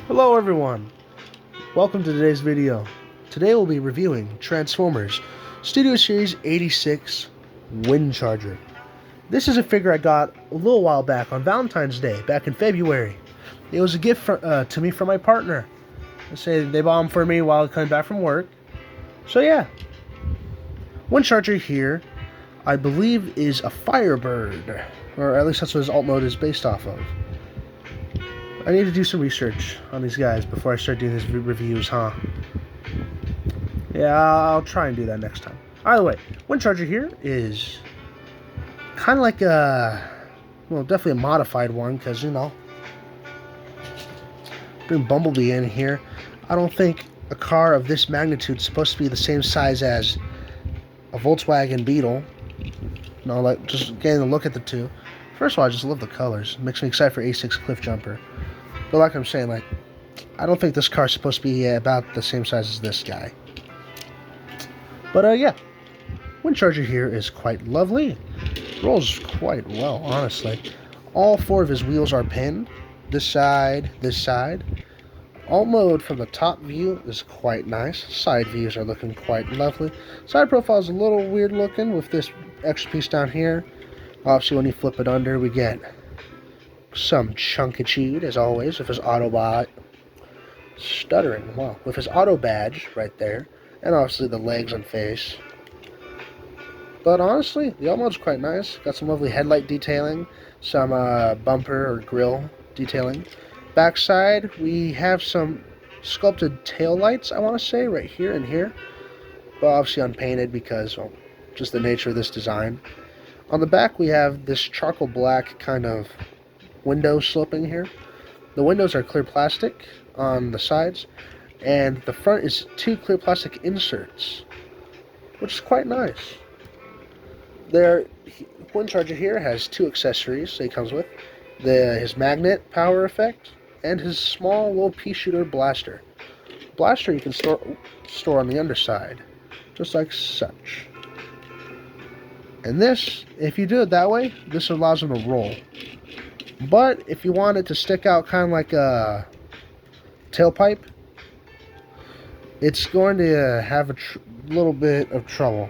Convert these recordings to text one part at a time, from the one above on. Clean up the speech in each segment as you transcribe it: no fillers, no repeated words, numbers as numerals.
Hello everyone, welcome to today's video. Today we'll be reviewing Transformers Studio Series 86 Windcharger. This is a figure I got a little while back on Valentine's Day, back in February. It was a gift to me from my partner. They bought them for me while coming back from work. So yeah, Windcharger here, I believe, is a Firebird, or at least that's what his alt mode is based off of. I need to do some research on these guys before I start doing these reviews, huh? Yeah, I'll try and do that next time. Either way, Windcharger here is kind of like definitely a modified one, because, you know, bring Bumblebee in here. I don't think a car of this magnitude is supposed to be the same size as a Volkswagen Beetle. No, like, just getting a look at the two. First of all, I just love the colors. It makes me excited for A6 Cliff Jumper. But like I'm saying, like, I don't think this car's supposed to be about the same size as this guy. But yeah, Windcharger here is quite lovely. Rolls quite well, honestly. All four of his wheels are pinned. This side, this side. Alt mode from the top view is quite nice. Side views are looking quite lovely. Side profile is a little weird looking with this extra piece down here. Obviously, when you flip it under, we get some chunkitude, as always, with his Autobot. Stuttering, wow. With his auto badge right there. And obviously the legs and face. But honestly, the alt mode's quite nice. Got some lovely headlight detailing. Some bumper or grille detailing. Backside, we have some sculpted tail lights, I want to say, right here and here. But obviously unpainted because, well, just the nature of this design. On the back, we have this charcoal black kind of window sloping here. The windows are clear plastic on the sides, and the front is two clear plastic inserts, which is quite nice. Windcharger here has two accessories that he comes with. His magnet power effect and his small little pea shooter blaster. Blaster you can store on the underside, just like such. And this, if you do it that way, this allows him to roll. But if you want it to stick out kind of like a tailpipe, it's going to have a little bit of trouble,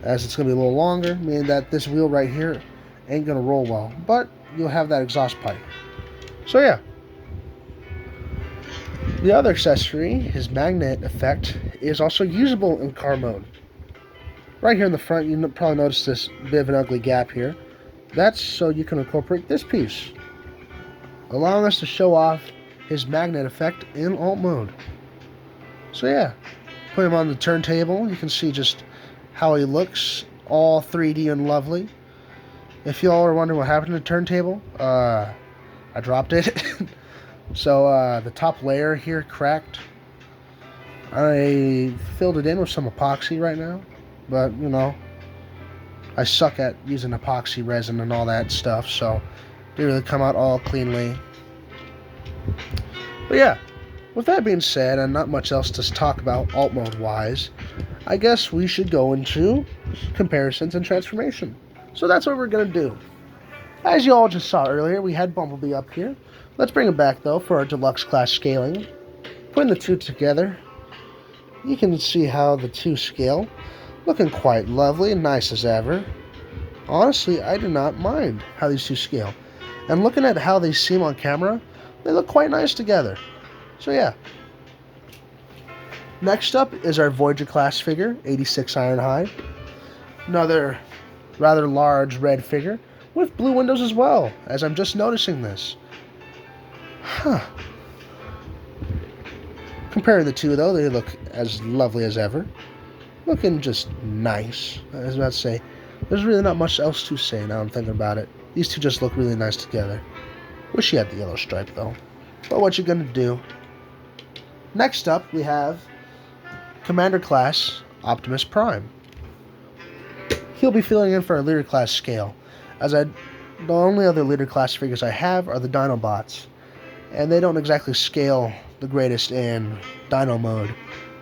as it's going to be a little longer, meaning that this wheel right here ain't going to roll well. But you'll have that exhaust pipe. So yeah. The other accessory, his magnet effect, is also usable in car mode. Right here in the front, you probably notice this bit of an ugly gap here. That's so you can incorporate this piece, allowing us to show off his magnet effect in alt mode. So yeah, put him on the turntable. You can see just how he looks, all 3D and lovely. If y'all are wondering what happened to the turntable, I dropped it. So the top layer here cracked. I filled it in with some epoxy right now, but you know, I suck at using epoxy resin and all that stuff, so it didn't really come out all cleanly. But yeah, with that being said, and not much else to talk about alt mode wise, I guess we should go into comparisons and transformation. So that's what we're going to do. As you all just saw earlier, we had Bumblebee up here. Let's bring him back though for our deluxe class scaling. Putting the two together, you can see how the two scale. Looking quite lovely and nice as ever. Honestly, I do not mind how these two scale. And looking at how they seem on camera, they look quite nice together. So yeah. Next up is our Voyager class figure, 86 Ironhide. Another rather large red figure with blue windows as well, as I'm just noticing this. Huh. Comparing the two though, they look as lovely as ever. Looking just nice. I was about to say, there's really not much else to say now I'm thinking about it. These two just look really nice together. Wish he had the yellow stripe though. But what you gonna do? Next up, we have Commander Class Optimus Prime. He'll be filling in for our Leader Class scale, as the only other Leader Class figures I have are the Dinobots, and they don't exactly scale the greatest in Dino mode.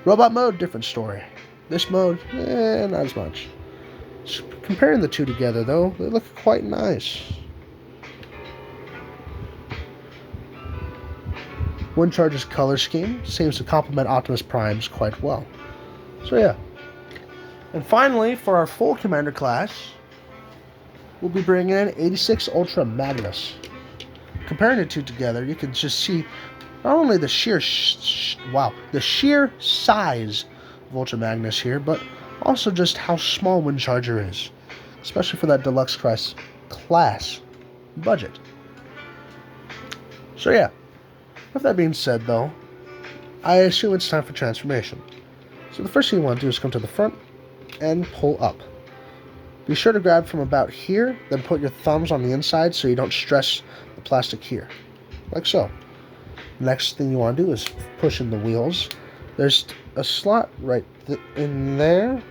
Robot mode, different story. This mode, not as much. Comparing the two together, though, they look quite nice. Windcharger's color scheme seems to complement Optimus Prime's quite well. So yeah. And finally, for our full Commander class, we'll be bringing in 86 Ultra Magnus. Comparing the two together, you can just see not only the sheer size of Ultra Magnus here, but also just how small Windcharger is, especially for that deluxe class budget. So yeah, with that being said though, I assume it's time for transformation. So the first thing you want to do is come to the front and pull up. Be sure to grab from about here, then put your thumbs on the inside so you don't stress the plastic here, like so. Next thing you want to do is push in the wheels. There's a slot right in there.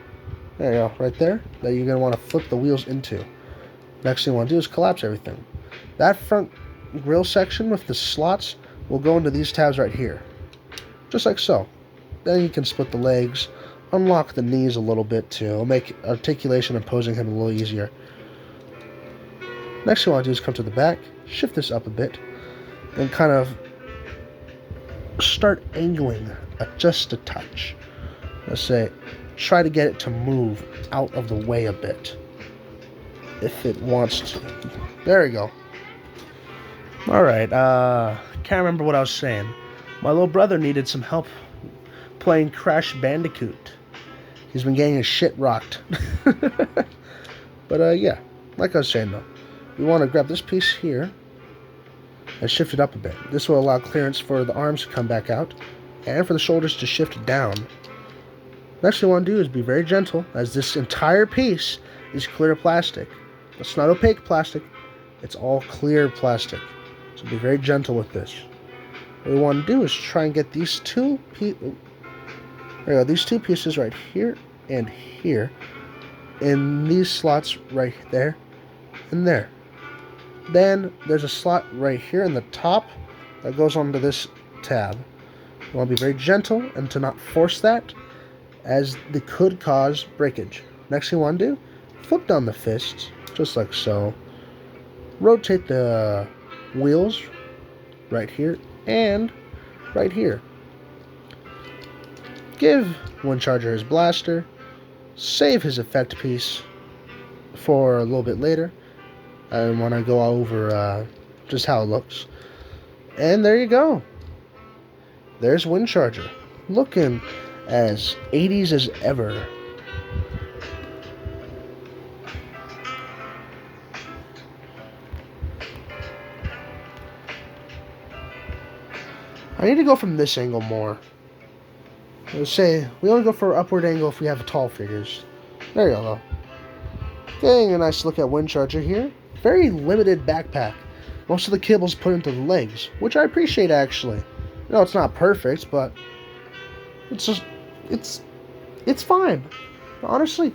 There you go, right there, that you're going to want to flip the wheels into. Next thing you want to do is collapse everything. That front grill section with the slots will go into these tabs right here, just like so. Then you can split the legs, unlock the knees a little bit to make articulation and posing him a little easier. Next thing you want to do is come to the back, shift this up a bit, and kind of start angling just a touch. Let's say, try to get it to move out of the way a bit, if it wants to. There we go. Alright, can't remember what I was saying. My little brother needed some help playing Crash Bandicoot. He's been getting his shit rocked. But yeah, like I was saying though, we want to grab this piece here and shift it up a bit. This will allow clearance for the arms to come back out and for the shoulders to shift down. Next thing you want to do is be very gentle, as this entire piece is clear plastic. It's not opaque plastic, it's all clear plastic. So be very gentle with this. What we want to do is try and get these two pieces right here and here in these slots right there and there. Then there's a slot right here in the top that goes onto this tab. You want to be very gentle and to not force that, as they could cause breakage. Next thing you want to do, flip down the fists, just like so. Rotate the wheels right here and right here. Give Windcharger his blaster, save his effect piece for a little bit later, and when I go over just how it looks. And there you go. There's Windcharger, looking as 80s as ever. I need to go from this angle more. Let's say we only go for upward angle if we have tall figures. There you go. Getting a nice look at Windcharger here. Very limited backpack. Most of the cables put into the legs, which I appreciate actually. You know, it's not perfect, but it's just it's fine. Honestly,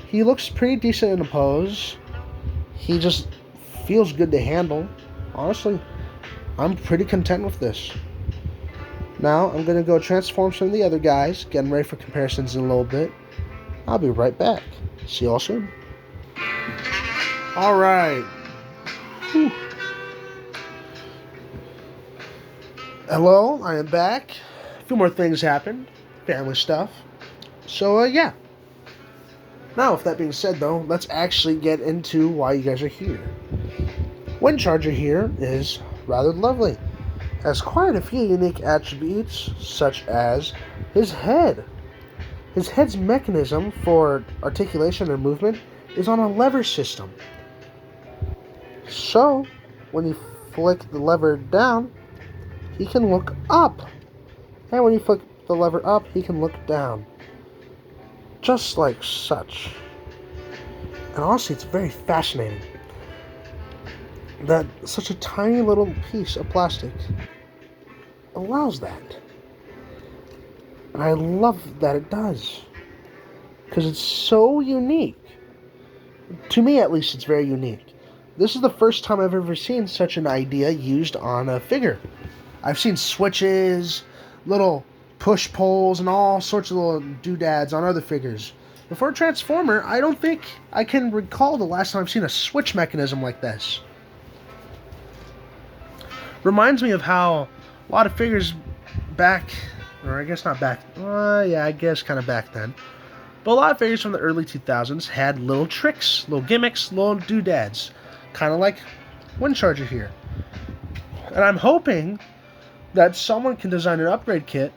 he looks pretty decent in the pose. He just feels good to handle. Honestly, I'm pretty content with this. Now, I'm going to go transform some of the other guys, getting ready for comparisons in a little bit. I'll be right back. See y'all soon. Alright. Hello, I am back. A few more things happened. Family stuff. So, yeah. Now, with that being said, though, let's actually get into why you guys are here. Windcharger here is rather lovely. Has quite a few unique attributes, such as his head. His head's mechanism for articulation and movement is on a lever system. So, when you flick the lever down, he can look up. And when you flick the lever up, he can look down. Just like such. And honestly, it's very fascinating that such a tiny little piece of plastic allows that. And I love that it does, because it's so unique. To me, at least, it's very unique. This is the first time I've ever seen such an idea used on a figure. I've seen switches, little push poles, and all sorts of little doodads on other figures. But for a Transformer, I don't think I can recall the last time I've seen a switch mechanism like this. Reminds me of how A lot of figures back, or I guess not back, yeah, I guess kind of back then. But a lot of figures from the early 2000s had little tricks, little gimmicks, little doodads. Kind of like Windcharger here. And I'm hoping that someone can design an upgrade kit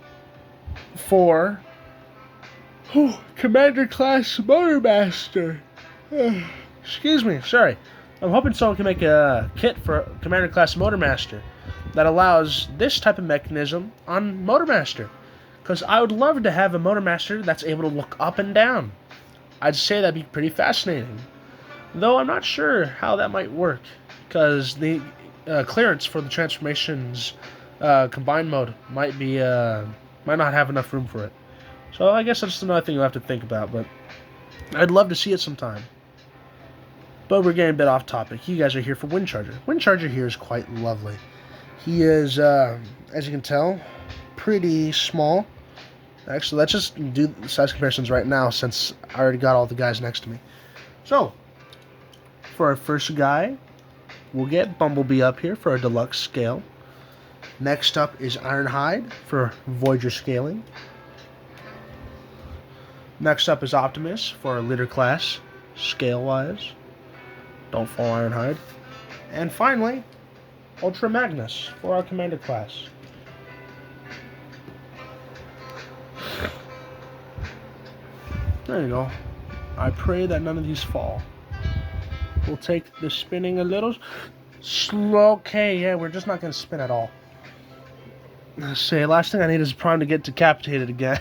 for Commander Class Motormaster. Excuse me, sorry. I'm hoping someone can make a kit for Commander Class Motormaster that allows this type of mechanism on Motormaster. Because I would love to have a Motormaster that's able to look up and down. I'd say that'd be pretty fascinating. Though I'm not sure how that might work. Because the clearance for the transformations combined mode might not have enough room for it. So I guess that's another thing you'll have to think about. But I'd love to see it sometime. But we're getting a bit off topic. You guys are here for Windcharger. Windcharger here is quite lovely. He is, as you can tell, pretty small. Actually, let's just do size comparisons right now since I already got all the guys next to me. So, for our first guy, we'll get Bumblebee up here for our deluxe scale. Next up is Ironhide for Voyager scaling. Next up is Optimus for our leader class, scale-wise. Don't fall Ironhide. And finally, Ultra Magnus for our commander class. There you go. I pray that none of these fall. We'll take the spinning a little slow. Okay, yeah, we're just not going to spin at all. Let's see, last thing I need is Prime to get decapitated again.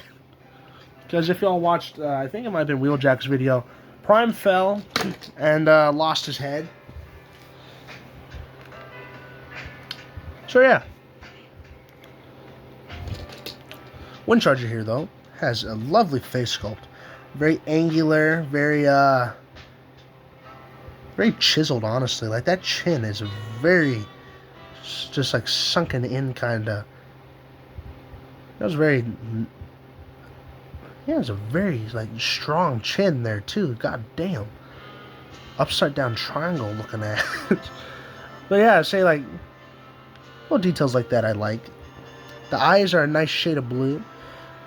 Because if y'all watched, I think it might have been Wheeljack's video, Prime fell and lost his head. So yeah. Windcharger here, though, has a lovely face sculpt. Very angular, very chiseled, honestly. Like, that chin is very, just like sunken in, kinda. That was very, yeah, it's a very, like, strong chin there, too. God damn. Upside down triangle looking at. But yeah, say, like, little details like that I like. The eyes are a nice shade of blue.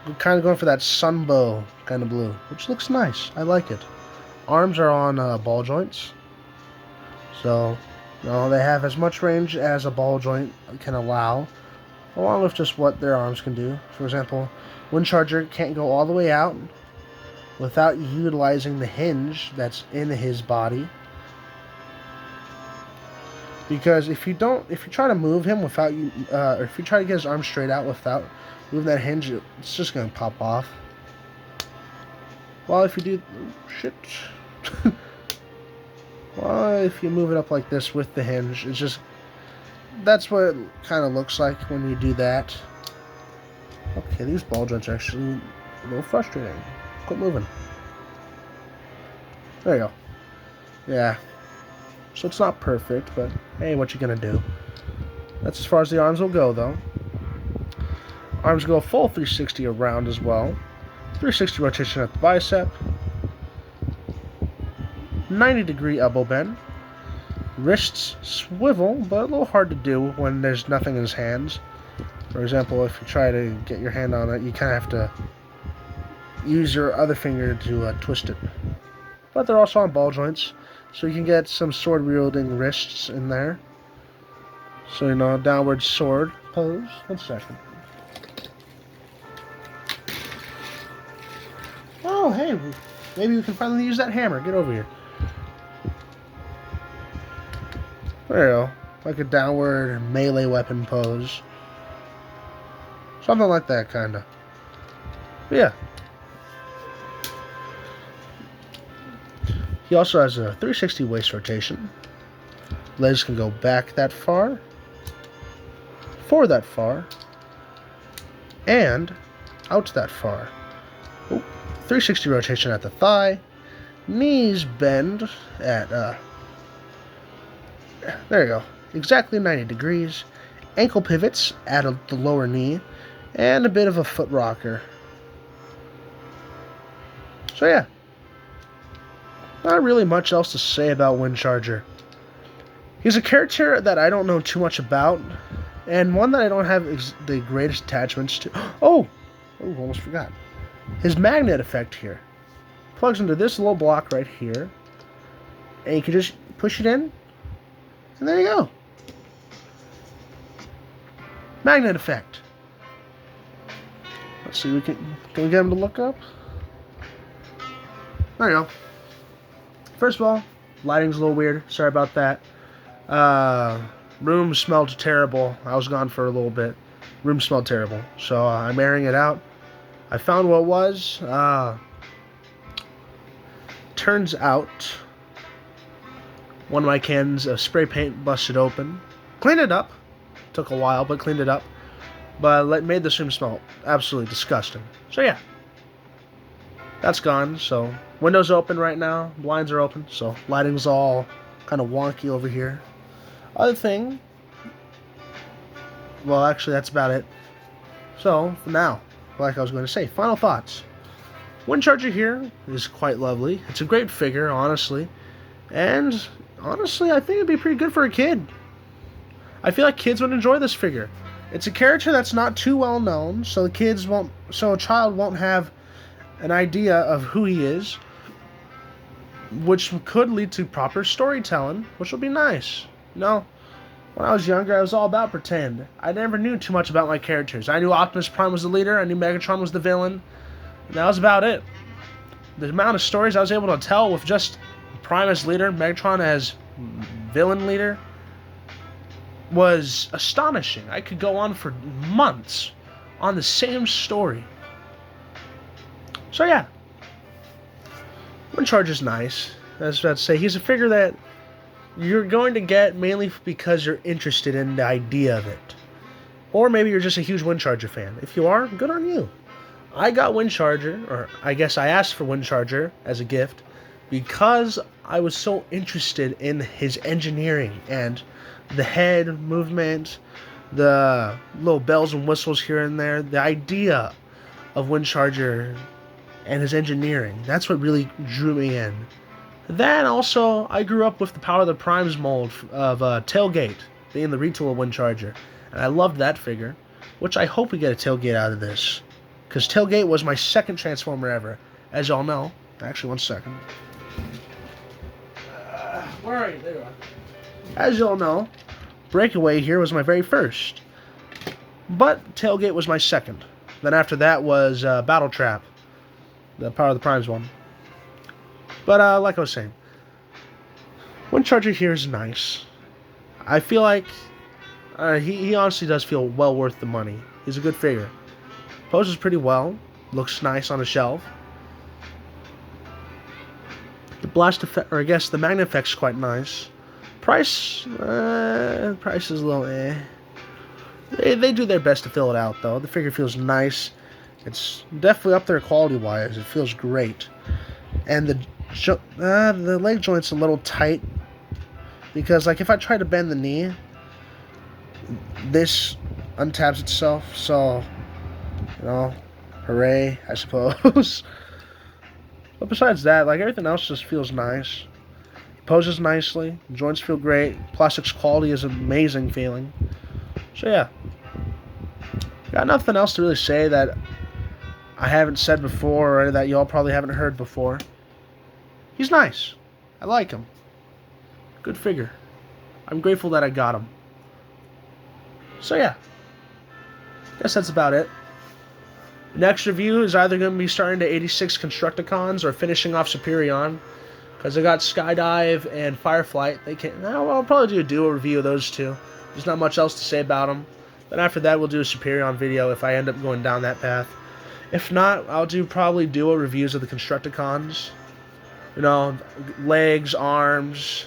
We're kind of going for that sunbow kind of blue, which looks nice. I like it. Arms are on ball joints. So, you know, they have as much range as a ball joint can allow, along with just what their arms can do. For example, Windcharger can't go all the way out without utilizing the hinge that's in his body. Because if you try to move him without or if you try to get his arm straight out without moving that hinge, it's just gonna pop off. Well, if you do, shit. Well, if you move it up like this with the hinge, it's just, that's what it kind of looks like when you do that. Okay, these ball joints are actually a little frustrating. Quit moving. There you go. Yeah. So it's not perfect, but hey, what you gonna do? That's as far as the arms will go, though. Arms go full 360 around as well. 360 rotation at the bicep. 90-degree elbow bend. Wrists swivel, but a little hard to do when there's nothing in his hands. For example, if you try to get your hand on it, you kind of have to use your other finger to twist it. But they're also on ball joints, so you can get some sword-wielding wrists in there. So, you know, downward sword pose. 1 second. Oh, hey, maybe we can finally use that hammer. Get over here. There you go. Like a downward melee weapon pose. Something like that, kind of. Yeah. He also has a 360 waist rotation. Legs can go back that far, forward that far, and out that far. Ooh, 360 rotation at the thigh. Knees bend at, there you go. Exactly 90 degrees. Ankle pivots at the lower knee. And a bit of a foot rocker. So yeah. Not really much else to say about Windcharger. He's a character that I don't know too much about. And one that I don't have the greatest attachments to. Oh, almost forgot. His magnet effect here plugs into this little block right here, and you can just push it in, and there you go. Magnet effect. Let's see, can we get him to look up? There you go. First of all, lighting's a little weird. Sorry about that. Room smelled terrible. I was gone for a little bit. Room smelled terrible. So I'm airing it out. I found what it was. Turns out one of my cans of spray paint busted open. Cleaned it up. Took a while, but cleaned it up. But made this room smell absolutely disgusting. So yeah. That's gone. So windows open right now. Blinds are open. So lighting's all kind of wonky over here. Other thing. Well, actually, that's about it. So, for now, like I was going to say, final thoughts. Windcharger here is quite lovely. It's a great figure, honestly. And, honestly, I think it'd be pretty good for a kid. I feel like kids would enjoy this figure. It's a character that's not too well known, so a child won't have an idea of who he is, which could lead to proper storytelling, which would be nice. When I was younger, I was all about pretend. I never knew too much about my characters. I knew Optimus Prime was the leader, I knew Megatron was the villain, and that was about it. The amount of stories I was able to tell with just Prime as leader, Megatron as villain leader, was astonishing. I could go on for months on the same story. So yeah, Windcharger's nice. I was about to say, he's a figure that you're going to get mainly because you're interested in the idea of it. Or maybe you're just a huge Windcharger fan. If you are, good on you. I got Windcharger, or I guess I asked for Windcharger as a gift, because I was so interested in his engineering and the head movement, the little bells and whistles here and there, the idea of Windcharger and his engineering. That's what really drew me in. Then also, I grew up with the Power of the Primes mold of Tailgate, being the retool of Windcharger. And I loved that figure, which I hope we get a Tailgate out of this. Because Tailgate was my second Transformer ever. As y'all know. Actually, one second. Where are you? There you are. As y'all know, Breakaway here was my very first. But Tailgate was my second. Then after that was Battle Trap, the Power of the Primes one. But like I was saying, Windcharger here is nice. I feel like he honestly does feel well worth the money. He's a good figure. Poses pretty well. Looks nice on a shelf. The blast effect, or I guess the magnet effect's quite nice. Price is a little eh. They do their best to fill it out though. The figure feels nice. It's definitely up there quality-wise. It feels great. And the leg joint's a little tight because, like, if I try to bend the knee, this untabs itself. So, hooray, I suppose. But besides that, like, everything else just feels nice. Poses nicely. Joints feel great. Plastic's quality is amazing feeling. So yeah, got nothing else to really say that I haven't said before or that y'all probably haven't heard before. He's nice. I like him. Good figure. I'm grateful that I got him. So yeah, guess that's about it. Next review is either going to be starting to 86 Constructicons or finishing off Superion, because I got Skydive and Fireflight. I'll probably do a dual review of those two. There's not much else to say about them. Then after that, we'll do a Superion video if I end up going down that path. If not, I'll do probably dual reviews of the Constructicons. Legs, arms,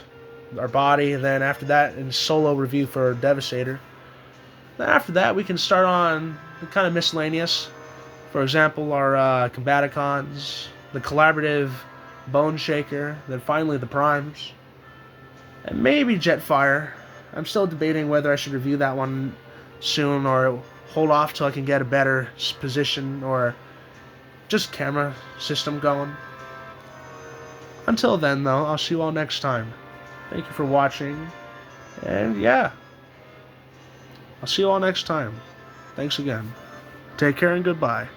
our body, and then after that, in solo review for Devastator. Then after that, we can start on the kind of miscellaneous. For example, our Combaticons, the collaborative Bone Shaker, then finally the Primes, and maybe Jetfire. I'm still debating whether I should review that one soon or hold off till I can get a better position or just camera system going. Until then, though, I'll see you all next time. Thank you for watching, and yeah, I'll see you all next time. Thanks again. Take care and goodbye.